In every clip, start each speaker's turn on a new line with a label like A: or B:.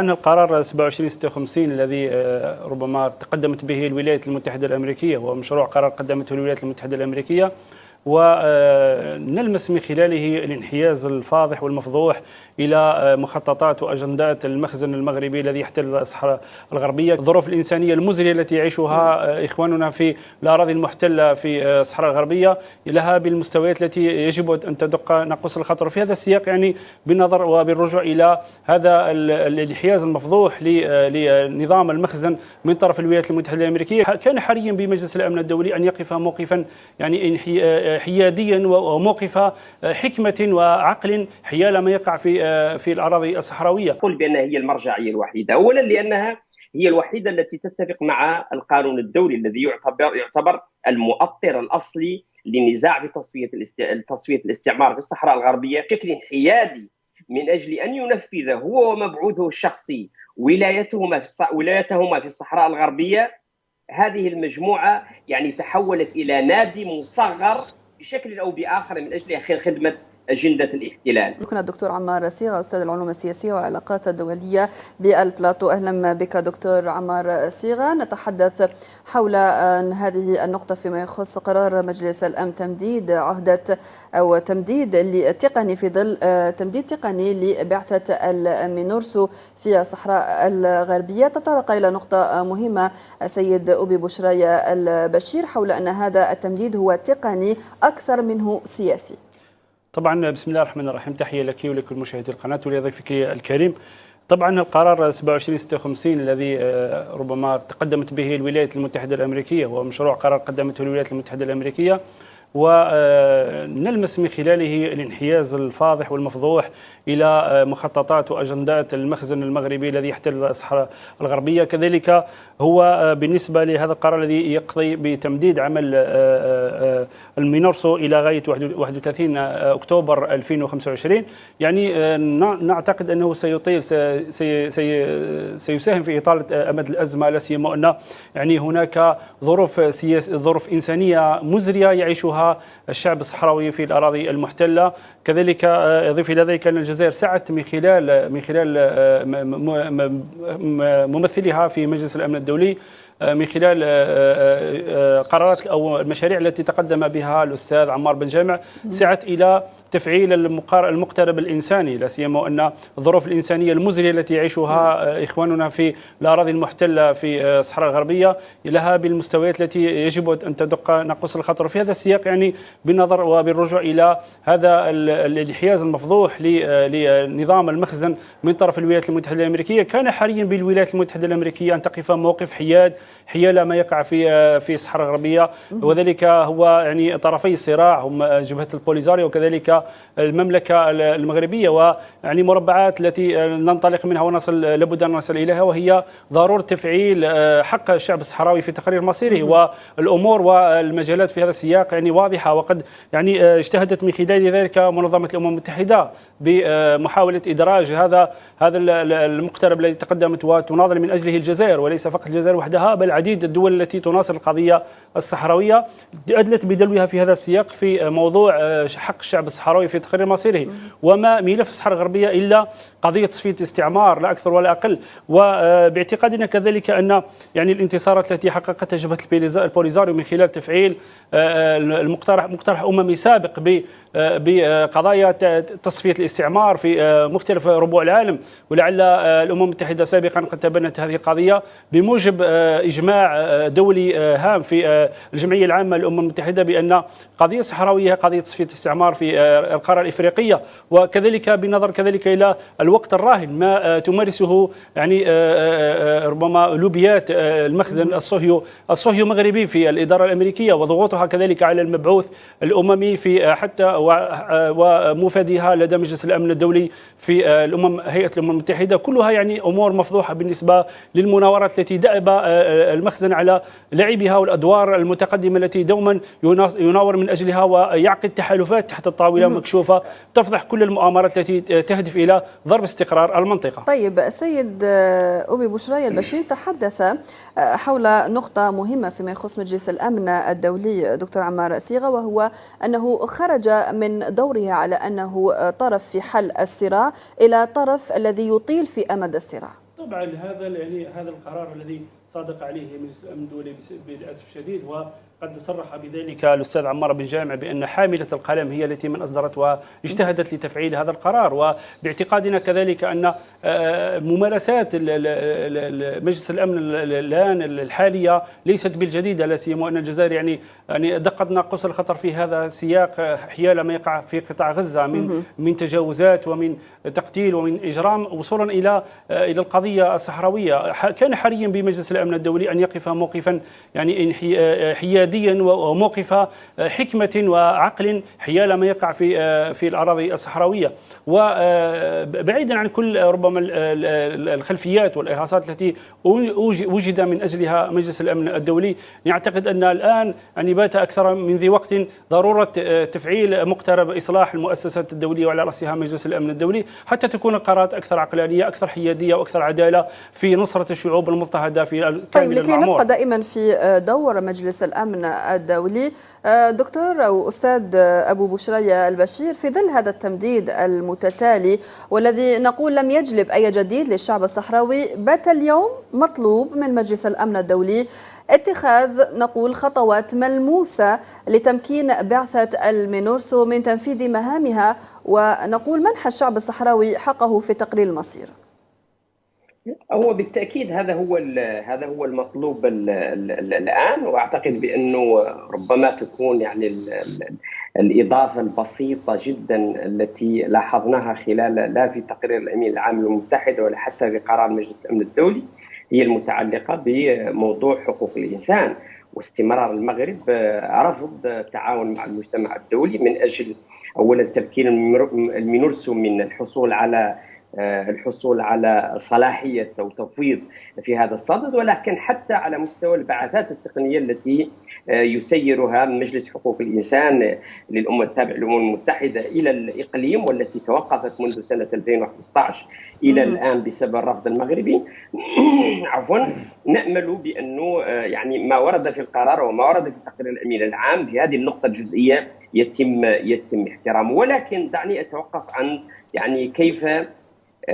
A: أن القرار 2756 الذي ربما تقدمت به الولايات المتحدة الأمريكية ومشروع قرار قدمته الولايات المتحدة الأمريكية، ونلمس من خلاله الانحياز الفاضح والمفضوح إلى مخططات وأجندات المخزن المغربي الذي يحتل الصحراء الغربية. الظروف الإنسانية المزرية التي يعيشها إخواننا في الأراضي المحتلة في الصحراء الغربية لها بالمستويات التي يجب أن تدق ناقوس الخطر. في هذا السياق بالنظر وبالرجوع إلى هذا الانحياز المفضوح لنظام المخزن من طرف الولايات المتحدة الأمريكية، كان حريا بمجلس الأمن الدولي أن يقف موقفا حياديا وموقف حكمة وعقل حيال ما يقع في الأراضي الصحراوية.
B: أقول بأنها هي المرجعية الوحيدة، أولا لأنها هي الوحيدة التي تتفق مع القانون الدولي الذي يعتبر المؤطر الأصلي للنزاع تصفية الاستعمار في الصحراء الغربية بشكل حيادي من أجل أن ينفذ هو ومبعوثه الشخصي ولايتهما في الصحراء الغربية. هذه المجموعة تحولت إلى نادي مصغر بشكل أو بآخر من أجل خدمة أجندة الاحتلال.
C: كنا الدكتور عمار صيغة أستاذ العلوم السياسية والعلاقات الدولية بالبلاطو. أهلا بك دكتور عمار صيغة. نتحدث حول هذه النقطة فيما يخص قرار مجلس الأمن تمديد عهدة أو تمديد التقني في ظل تمديد تقني لبعثة المينورسو في الصحراء الغربية. تطرق إلى نقطة مهمة سيد أبي بشراية البشير حول أن هذا التمديد هو تقني أكثر منه سياسي.
A: طبعا بسم الله الرحمن الرحيم، تحية لك ولكل مشاهدي القناة ولضيفك الكريم. طبعا القرار 2756 الذي ربما تقدمت به الولايات المتحدة الأمريكية ومشروع قرار قدمته الولايات المتحدة الأمريكية، ونلمس من خلاله الانحياز الفاضح والمفضوح إلى مخططات وأجندات المخزن المغربي الذي يحتل الصحراء الغربية. كذلك هو بالنسبة لهذا القرار الذي يقضي بتمديد عمل المينورسو إلى غاية 31 أكتوبر 2025، نعتقد أنه سيطيل سيساهم في إطالة أمد الأزمة، لا سيما أن هناك ظروف إنسانية مزرية يعيشها الشعب الصحراوي في الأراضي المحتلة. كذلك يضيف إلى ذلك أن الجزائر سعت من خلال ممثلها في مجلس الأمن الدولي من خلال قرارات أو المشاريع التي تقدم بها الأستاذ عمار بن جامع، سعت إلى تفعيل المقترب الإنساني، لا سيما أن الظروف الإنسانية المزرية التي يعيشها إخواننا في الأراضي المحتلة في الصحراء الغربية لها بالمستويات التي يجب أن تدق ناقوس الخطر. في هذا السياق بالنظر وبالرجوع إلى هذا الانحياز المفضوح لنظام المخزن من طرف الولايات المتحدة الأمريكية، كان حريا بالولايات المتحدة الأمريكية أن تقف موقف حيال ما يقع في الصحراء الغربية، وذلك هو طرفي الصراع هم جبهة البوليزاريو وكذلك المملكة المغربية، مربعات التي ننطلق منها ونصل لابد أن نصل إليها، وهي ضرورة تفعيل حق الشعب الصحراوي في تقرير مصيره. والأمور والمجالات في هذا السياق واضحة، وقد اجتهدت من خلال ذلك منظمة الأمم المتحدة بمحاولة إدراج هذا المقترب الذي تقدمت وتناضل من أجله الجزائر، وليس فقط الجزائر وحدها بل عديد الدول التي تناصر القضية الصحراوية أدلت بدلوها في هذا السياق في موضوع حق الشعب الصحراوي في تقرير مصيره. وما ملف الصحراء الغربية إلا قضية تصفية استعمار لا أكثر ولا أقل. وباعتقادنا كذلك أن الانتصارات التي حققتها جبهة البوليزاريو من خلال تفعيل مقترح أممي سابق بقضايا تصفية الاستعمار في مختلف ربوع العالم، ولعل الأمم المتحدة سابقا قد تبنت هذه القضية بموجب إجماع دولي هام في الجمعية العامة للأمم المتحدة بأن قضية صحراوية قضية تصفية الاستعمار في القارة الإفريقية. وكذلك بالنظر كذلك إلى الوقت الراهن ما تمارسه ربما لوبيات المخزن الصهيو مغربي في الإدارة الأمريكية وضغوطها كذلك على المبعوث الأممي في حتى ومفاديها لدى مجلس الأمن الدولي في هيئة الأمم المتحدة، كلها أمور مفضوحة بالنسبة للمناورات التي دأب المخزن على لعبها والأدوار المتقدمة التي دوما يناور من أجلها ويعقد تحالفات تحت الطاولة مكشوفة تفضح كل المؤامرات التي تهدف إلى ضرب استقرار المنطقة.
C: طيب السيد أبي بشراية البشير تحدث حول نقطة مهمة فيما يخص مجلس الأمن الدولي دكتور عمار صيغة، وهو أنه خرج من دوره على أنه طرف في حل الصراع إلى طرف الذي يطيل في أمد الصراع.
A: طبعا هذا يعني هذا القرار الذي صادق عليه مجلس الامن الدولي للاسف الشديد، وقد صرح بذلك الاستاذ عمار بن جامع بان حامله القلم هي التي من اصدرت واجتهدت لتفعيل هذا القرار. وباعتقادنا كذلك ان ممارسات مجلس الامن الان الحاليه ليست بالجديده، لا سيما ان الجزائر يعني دقت ناقوس الخطر في هذا السياق حيال ما يقع في قطاع غزه من تجاوزات ومن تقتيل ومن اجرام وصولا الى القضيه الصحراويه. كان حريا بمجلس الامن الدولي ان يقف موقفا يعني حياديا وموقف حكمه وعقل حيال ما يقع في الاراضي الصحراويه، وبعيدا عن كل ربما الخلفيات والارهاصات التي وجد من اجلها مجلس الامن الدولي. نعتقد ان الان ان بات اكثر من ذي وقت ضروره تفعيل مقترب اصلاح المؤسسات الدوليه وعلى راسها مجلس الامن الدولي، حتى تكون القرارات اكثر عقلانيه، اكثر حياديه واكثر عداله في نصره الشعوب المضطهده في كامل
C: طيب، لكي
A: المعمور.
C: نبقى دائما في دور مجلس الامن الدولي، دكتور او استاذ ابو بشرية البشير، في ظل هذا التمديد المتتالي والذي نقول لم يجلب اي جديد للشعب الصحراوي، بات اليوم مطلوب من مجلس الامن الدولي اتخاذ نقول خطوات ملموسة لتمكين بعثة المينورسو من تنفيذ مهامها ونقول منح الشعب الصحراوي حقه في تقرير المصير.
B: هو بالتأكيد هذا هو المطلوب الآن، وأعتقد بأنه ربما تكون يعني الإضافة البسيطة جدا التي لاحظناها لا في تقرير الأمين العام للأمم المتحدة ولا حتى في قرار مجلس الأمن الدولي هي المتعلقة بموضوع حقوق الإنسان واستمرار المغرب رفض التعاون مع المجتمع الدولي من أجل أولا تمكين المينورسو من الحصول على صلاحية أو تفويض في هذا الصدد، ولكن حتى على مستوى البعثات التقنية التي يسيرها مجلس حقوق الإنسان للأمم التابع للأمم المتحدة إلى الإقليم، والتي توقفت منذ سنة 2015 إلى الآن بسبب الرفض المغربي. عفوا، نأمل بأنه يعني ما ورد في القرار وما ورد في تقرير الأمين العام في هذه النقطة الجزئية يتم احترامه. ولكن دعني أتوقف عن يعني كيف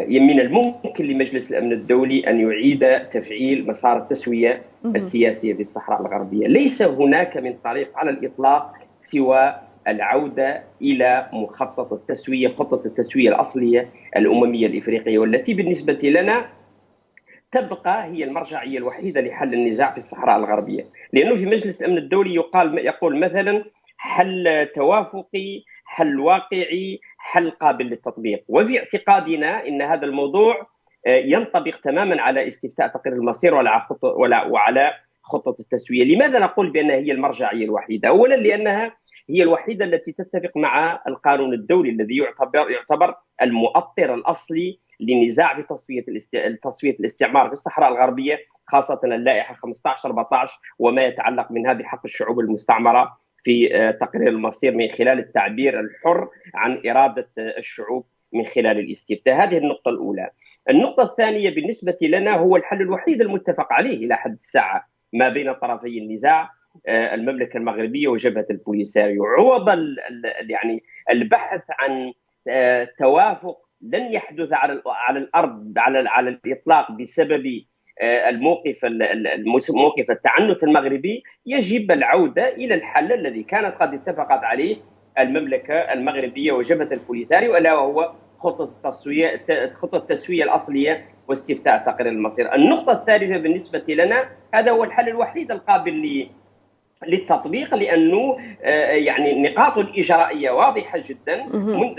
B: من الممكن لمجلس الأمن الدولي أن يعيد تفعيل مسار التسوية السياسية في الصحراء الغربية. ليس هناك من طريق على الإطلاق سوى العودة إلى مخطط التسوية، خطة التسوية الأصلية الأممية الإفريقية، والتي بالنسبة لنا تبقى هي المرجعية الوحيدة لحل النزاع في الصحراء الغربية. لأنه في مجلس الأمن الدولي يقول مثلا حل توافقي، حل واقعي، حل قابل للتطبيق. وفي اعتقادنا ان هذا الموضوع ينطبق تماما على استفتاء تقرير المصير وعلى خطة التسوية. لماذا نقول بأنها هي المرجعية الوحيدة؟ أولا لأنها هي الوحيدة التي تتفق مع القانون الدولي الذي يعتبر المؤطر الأصلي للنزاع في تصفية الاستعمار في الصحراء الغربية، خاصة اللائحة 15/14 وما يتعلق منها بحق الشعوب المستعمرة في تقرير المصير من خلال التعبير الحر عن إرادة الشعوب من خلال الاستفتاء. هذه النقطة الأولى. النقطة الثانية بالنسبة لنا هو الحل الوحيد المتفق عليه إلى حد الساعة ما بين طرفي النزاع، المملكة المغربية وجبهة البوليساريو، عوض يعني البحث عن توافق لن يحدث على الأرض على الإطلاق بسبب موقف التعنت المغربي. يجب العودة إلى الحل الذي كانت قد اتفقت عليه المملكة المغربية وجبهة البوليساريو، ألا وهو خطة التسوية الأصلية واستفتاء تقرير المصير. النقطة الثالثة بالنسبة لنا هذا هو الحل الوحيد القابل للتطبيق، لأنه يعني النقاط الإجرائية واضحة جدا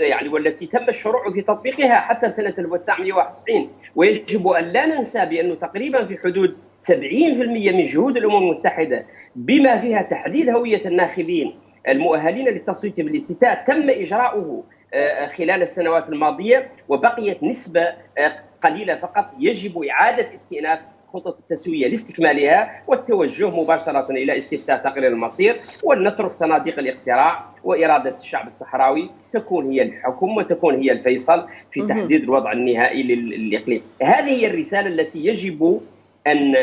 B: يعني والتي تم الشروع في تطبيقها حتى سنة 1991. ويجب أن لا ننسى بأنه تقريبا في حدود 70% من جهود الأمم المتحدة بما فيها تحديد هوية الناخبين المؤهلين للتصويت بالاستفتاء تم إجراؤه خلال السنوات الماضية، وبقيت نسبة قليلة فقط يجب إعادة استئناف خطة التسوية لاستكمالها والتوجه مباشرة إلى استفتاء تقرير المصير، ولنترك صناديق الاقتراع وإرادة الشعب الصحراوي تكون هي الحكم وتكون هي الفيصل في تحديد الوضع النهائي للإقليم. هذه هي الرسالة التي يجب أن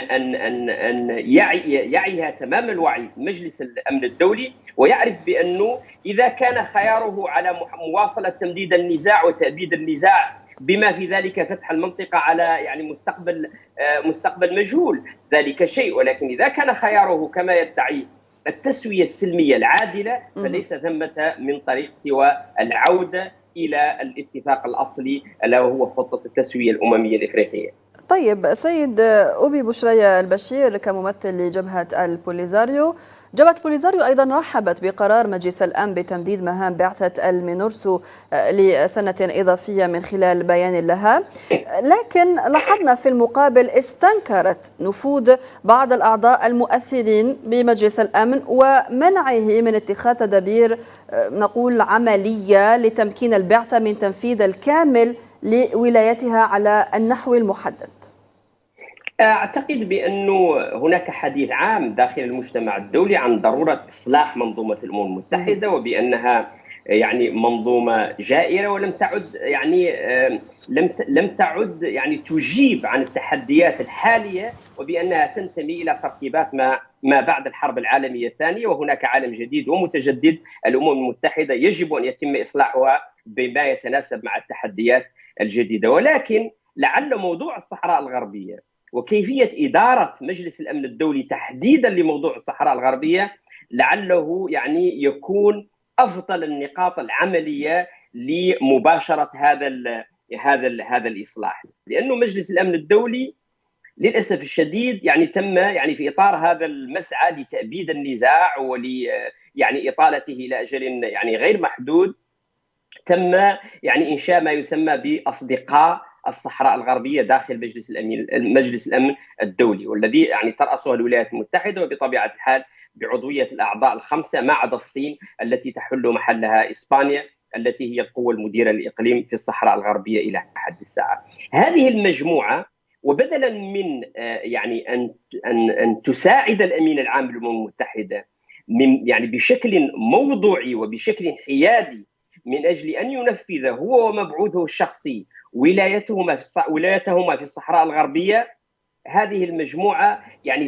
B: يعيها تمام الوعي مجلس الأمن الدولي، ويعرف بأنه إذا كان خياره على مواصلة تمديد النزاع وتأبيد النزاع بما في ذلك فتح المنطقة على يعني مستقبل مجهول، ذلك شيء. ولكن إذا كان خياره كما يدعي التسوية السلمية العادلة، فليس ثمة من طريق سوى العودة إلى الاتفاق الأصلي ألا وهو خطة التسوية الأممية الإفريقية.
C: طيب سيد أوبي بوشرية البشير، كممثل لجبهة البوليزاريو، جبهة بوليزاريو أيضا رحبت بقرار مجلس الأمن بتمديد مهام بعثة المينورسو لسنة إضافية من خلال بيان لها، لكن لاحظنا في المقابل استنكرت نفوذ بعض الأعضاء المؤثرين بمجلس الأمن ومنعه من اتخاذ تدابير نقول عملية لتمكين البعثة من تنفيذ الكامل لولايتها على النحو المحدد.
B: أعتقد بأنه هناك حديث عام داخل المجتمع الدولي عن ضرورة إصلاح منظومة الأمم المتحدة، وبأنها يعني منظومة جائرة ولم تعد لم تعد تجيب عن التحديات الحالية، وبأنها تنتمي إلى ترتيبات ما بعد الحرب العالمية الثانية، وهناك عالم جديد ومتجدد. الأمم المتحدة يجب أن يتم إصلاحها بما يتناسب مع التحديات الجديدة. ولكن لعل موضوع الصحراء الغربية وكيفية إدارة مجلس الأمن الدولي تحديدا لموضوع الصحراء الغربية لعله يكون أفضل النقاط العملية لمباشرة هذا الإصلاح، لأنه مجلس الأمن الدولي للأسف الشديد تم في إطار هذا المسعى لتأبيد النزاع إطالته إلى أجل غير محدود، تم إنشاء ما يسمى بأصدقاء الصحراء الغربية داخل مجلس الأمن الدولي، والذي ترأسها الولايات المتحدة، وبطبيعة الحال بعضوية الأعضاء الخمسة ما عدا الصين التي تحل محلها إسبانيا التي هي القوة المديرة للإقليم في الصحراء الغربية إلى حد الساعة. هذه المجموعة، وبدلا من أن تساعد الأمين العام للأمم المتحدة بشكل موضوعي وبشكل حيادي من أجل أن ينفذ هو ومبعوثه الشخصي ولايتهما في الصحراء الغربية، هذه المجموعة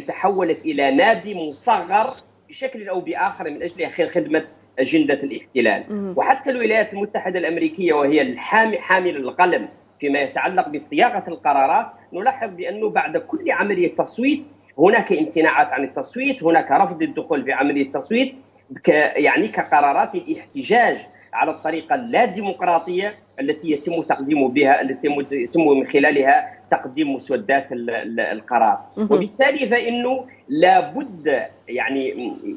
B: تحولت إلى نادي مصغر بشكل أو بآخر من أجل خدمة أجندة الاحتلال. وحتى الولايات المتحدة الأمريكية وهي حامل القلم فيما يتعلق بصياغة القرارات، نلاحظ بأنه بعد كل عملية تصويت هناك امتناعات عن التصويت، هناك رفض الدخول في عملية التصويت كقرارات الاحتجاج على الطريقة اللا ديمقراطية التي يتم من خلالها تقديم مسودات القرار. وبالتالي فإنه لابد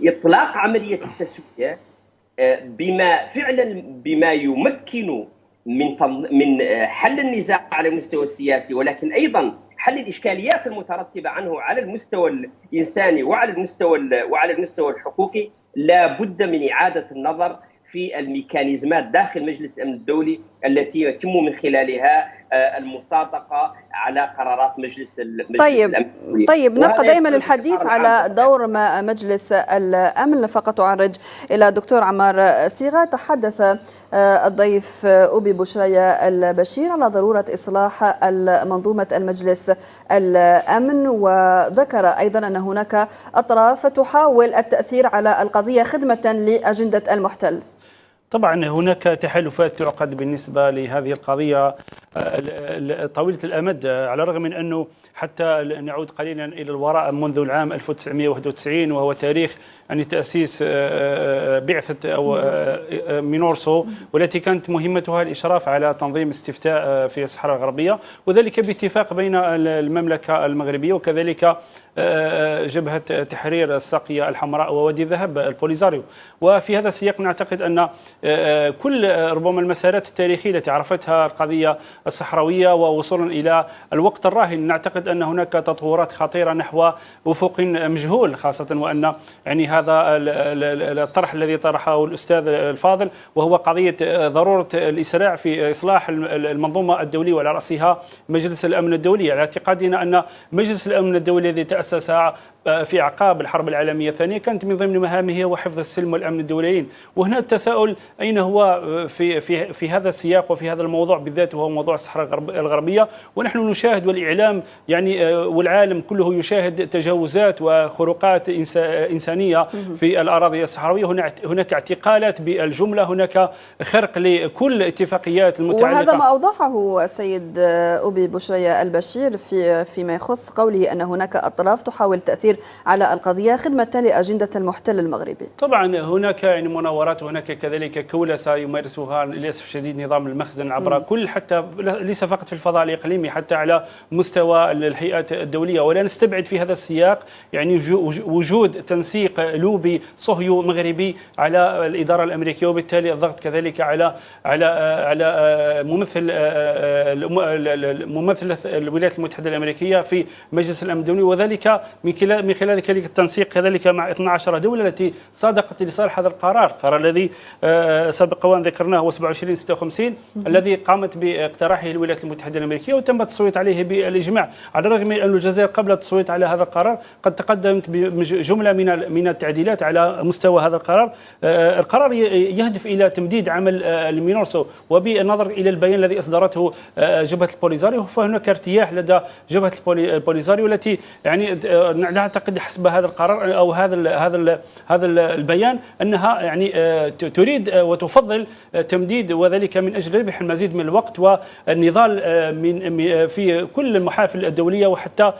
B: إطلاق عملية التسوية بما يمكن من حل النزاع على المستوى السياسي، ولكن أيضا حل الإشكاليات المترتبة عنه على المستوى الإنساني وعلى المستوى الحقوقي. لا بد من إعادة النظر في الميكانيزمات داخل مجلس الأمن الدولي التي يتم من خلالها المصادقة على قرارات مجلس الأمن الدولي.
C: طيب نبقى دائما الحديث على دور مجلس الأمن. فقط أعرج إلى دكتور عمار صيغة. تحدث الضيف أوبي بوشرية البشير على ضرورة إصلاح منظومة المجلس الأمن، وذكر أيضا أن هناك أطراف تحاول التأثير على القضية خدمة لأجندة المحتل.
A: طبعا هناك تحالفات تعقد بالنسبة لهذه القضية طويلة الأمد، على الرغم من أنه حتى نعود قليلا إلى الوراء منذ العام 1991 وهو تاريخ تأسيس بعثة أو مينورسو، والتي كانت مهمتها الإشراف على تنظيم استفتاء في الصحراء الغربية، وذلك باتفاق بين المملكة المغربية وكذلك جبهة تحرير الساقية الحمراء ووادي الذهب البوليزاريو. وفي هذا السياق نعتقد أن كل ربما المسارات التاريخية التي عرفتها القضية الصحراوية ووصولا إلى الوقت الراهن، نعتقد أن هناك تطورات خطيرة نحو أفق مجهول، خاصة وأن هذا الطرح الذي طرحه الأستاذ الفاضل وهو قضية ضرورة الإسراع في إصلاح المنظومة الدولية وعلى رأسها مجلس الأمن الدولي، على اعتقادنا أن مجلس الأمن الدولي الذي تأسس في أعقاب الحرب العالمية الثانية كانت من ضمن مهامه هو حفظ السلم والأمن الدوليين. وهنا التساؤل أين هو في هذا السياق وفي هذا الموضوع بالذات، وهو موضوع موضوع الصحراء الغربية. ونحن نشاهد والإعلام يعني والعالم كله يشاهد تجاوزات وخروقات إنسانية في الأراضي الصحراوية. هناك اعتقالات بالجملة، هناك خرق لكل الاتفاقيات المتعلقة.
C: وهذا ما أوضحه السيد أبي بشرية البشير فيما يخص قوله أن هناك أطراف تحاول التأثير على القضية خدمة لأجندة المحتل المغربي.
A: طبعا هناك يعني مناورات، وهناك كذلك كولسة يمارسها للأسف الشديد نظام المخزن عبر كل، حتى ليس فقط في الفضاء الإقليمي، حتى على مستوى الهيئات الدولية. ولا نستبعد في هذا السياق يعني وجود تنسيق لوبي صهيو مغربي على الإدارة الأمريكية، وبالتالي الضغط كذلك على ممثلة الولايات المتحدة الأمريكية في مجلس الأمن الدولي، وذلك من خلال كذلك التنسيق كذلك مع 12 دولة التي صادقت لصالح هذا القرار الذي سبق وأن ذكرناه هو 2756 الذي قامت باقتراحه الولايات المتحدة الأمريكية وتم التصويت عليه بالإجماع، على الرغم من أن الجزائر قبل التصويت على هذا القرار قد تقدمت بجملة من التعديلات على مستوى هذا القرار. القرار يهدف إلى تمديد عمل المينورسو، وبالنظر إلى البيان الذي أصدرته جبهة البوليزاريو، فهناك ارتياح لدى جبهة البوليزاريو التي يعني نعتقد حسب هذا القرار أو هذا البيان أنها يعني تريد وتفضل تمديد، وذلك من أجل ربح المزيد من الوقت والنضال في كل المحافل الدولية. وحتى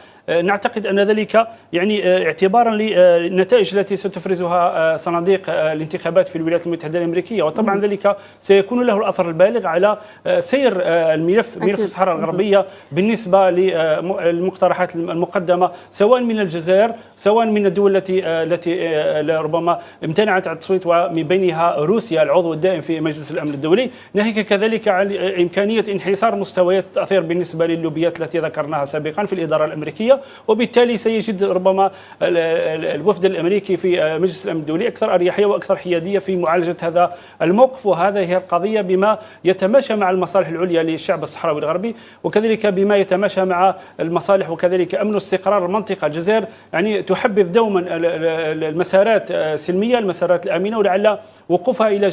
A: نعتقد أن ذلك يعني اعتبارا للنتائج التي ستفرزها صناديق الانتخابات في الولايات المتحدة الأمريكية، وطبعا ذلك سيكون له الأثر البالغ على سير ملف الصحراء الغربية بالنسبة للمقترحات المقدمة سواء من الجزائر سواء من الدول التي ربما امتنعت عن التصويت، ومن بينها روسيا العضو الدائم في مجلس الأمن الدولي، ناهيك كذلك عن إمكانية انحسار مستويات التأثير بالنسبة للوبيات التي ذكرناها سابقا في الإدارة الأمريكية. وبالتالي سيجد ربما الوفد الأمريكي في مجلس الأمن الدولي أكثر أريحية وأكثر حيادية في معالجة هذا الموقف وهذه القضية بما يتماشى مع المصالح العليا للشعب الصحراوي الغربي، وكذلك بما يتماشى مع المصالح وكذلك أمن واستقرار المنطقة. الجزائر يعني تحبذ دوما المسارات السلمية، المسارات الآمنة، ولعل وقوفها إلى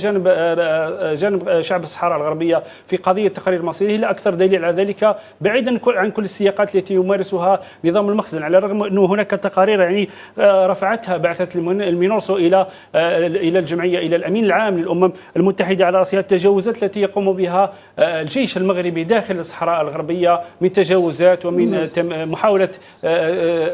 A: جانب شعب الصحراء الغربية في قضية تقرير مصيره لا أكثر دليل على ذلك، بعيدا عن كل السياقات التي يمارسها نظام المخزن، على الرغم أنه هناك تقارير يعني رفعتها بعثة المينورسو إلى الجمعية، إلى الأمين العام للأمم المتحدة على رأسها التجاوزات التي يقوم بها الجيش المغربي داخل الصحراء الغربية من تجاوزات ومن محاولة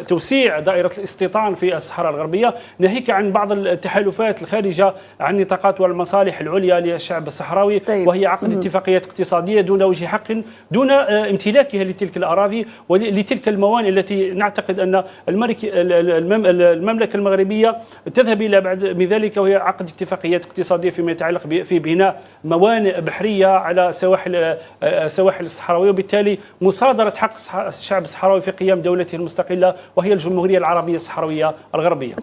A: توسيع دائرة الاستيطان في الصحراء الغربية، ناهيك عن بعض التحالفات الخارجة عن النطاقات والمصالح العليا للشعب الصحراوي، وهي عقد اتفاقيات اقتصادية دون وجه حق، دون امتلاكها لتلك الأراضي ولتلك الموانئ التي نعتقد أن المملكة المغربية تذهب إلى بعد من ذلك، وهي عقد اتفاقيات اقتصادية فيما يتعلق في بناء موانئ بحرية على سواحل الصحراوية، وبالتالي مصادرة حق الشعب الصحراوي في قيام دولته المستقلة وهي الجمهورية العربية الصحراوية الغربية.